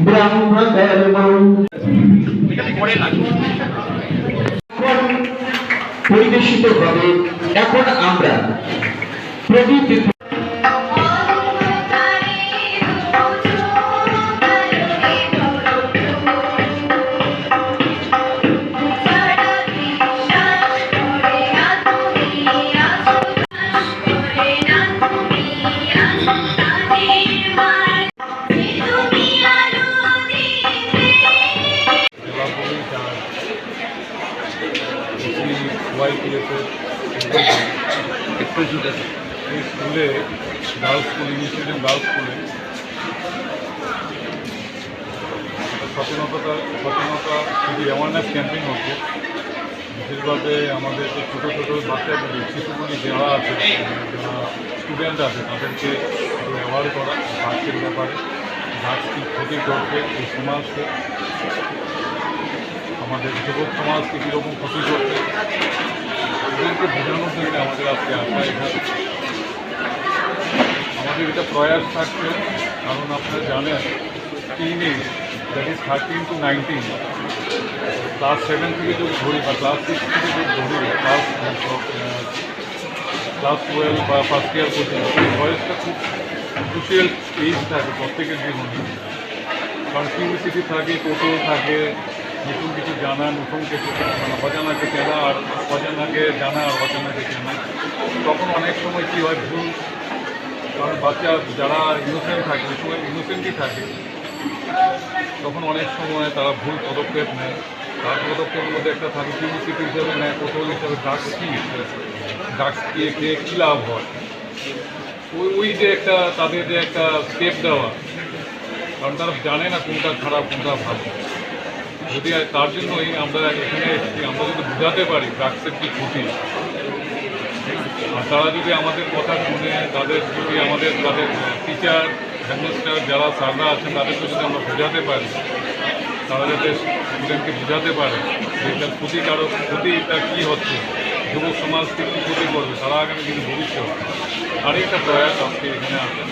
ব্রহ্মকর্ম পরিবেশিত হবে। এখন আমরা প্রদীপ এই স্কুলে girls school English medium girls স্কুলে সচেতনতা যদি অ্যাওয়ারনেস ক্যাম্পেইন হচ্ছে। বিশেষভাবে আমাদের যে ছোটো ছোটো বাচ্চাগুলি শিশুগুলি যারা আছে, যারা স্টুডেন্ট আছে, তাদেরকে অ্যাওয়ার করা ড্রাগসের ব্যাপারে, ড্রাগস কী ক্ষতি করছে এই সমাজকে, আমাদের যুবক সমাজকে কীরকম ক্ষতি করছে, এদেরকে বোঝানোর জন্য আমাদের আজকে আসা এখানে। আমাদের এটা প্রয়াস থাকছে, কারণ আপনারা জানেন teenage, that is 13 to 19, class 7 থেকে যদি ধরি বা ক্লাস 6 থেকে যদি ধরি, ক্লাস 12 বা ফার্স্ট ইয়ার পর্যন্ত এই বয়সটা খুব ক্রুশিয়াল এজ থাকে প্রত্যেকের জীবনে। কারণ কিউরিসিটি থাকে, কৌতূহল থাকে, নতুন কিছু জানা, নতুন কিছু মানে অজানাকে চেনা, আর অজানাকে জানা আর অজানাকে চেনা। তখন অনেক সময় কী হয়, ভুল, কারণ বাচ্চা যারা ইনোসেন্ট থাকে, ওই সময় ইনোসেন্টই থাকে, তখন অনেক সময় তারা ভুল পদক্ষেপ নেয়। তার পদক্ষেপের মধ্যে একটা থাকে কিউরিসিটি হিসাবে নেয়, কৌতূহল হিসাবে ড্রাগস কী, ড্রাগস খেয়ে কী লাভ হয়, ওই যে একটা তাদের যে একটা স্টেপ দেওয়া, কারণ তারা জানে না কোনটা খারাপ কোনটা ভালো। যদি তার জন্যই আমরা এখানে এসেছি, আমরা যদি বোঝাতে পারি ড্রাগসের কী ক্ষতি, আর তারা যদি আমাদের কথা শুনে, তাদের যদি তাদের টিচার, হেডমাস্টার যারা স্যাররা আছেন তাদেরকে যদি আমরা বোঝাতে পারি, তারা যাতে স্টুডেন্টকে বোঝাতে পারে যে এটার ক্ষতিটা কী হচ্ছে, যুবক সমাজকে কী ক্ষতি করবে, তারা আগামী দিনে ভবিষ্যৎ। আর একটা প্রয়াস আজকে এখানে আসেন।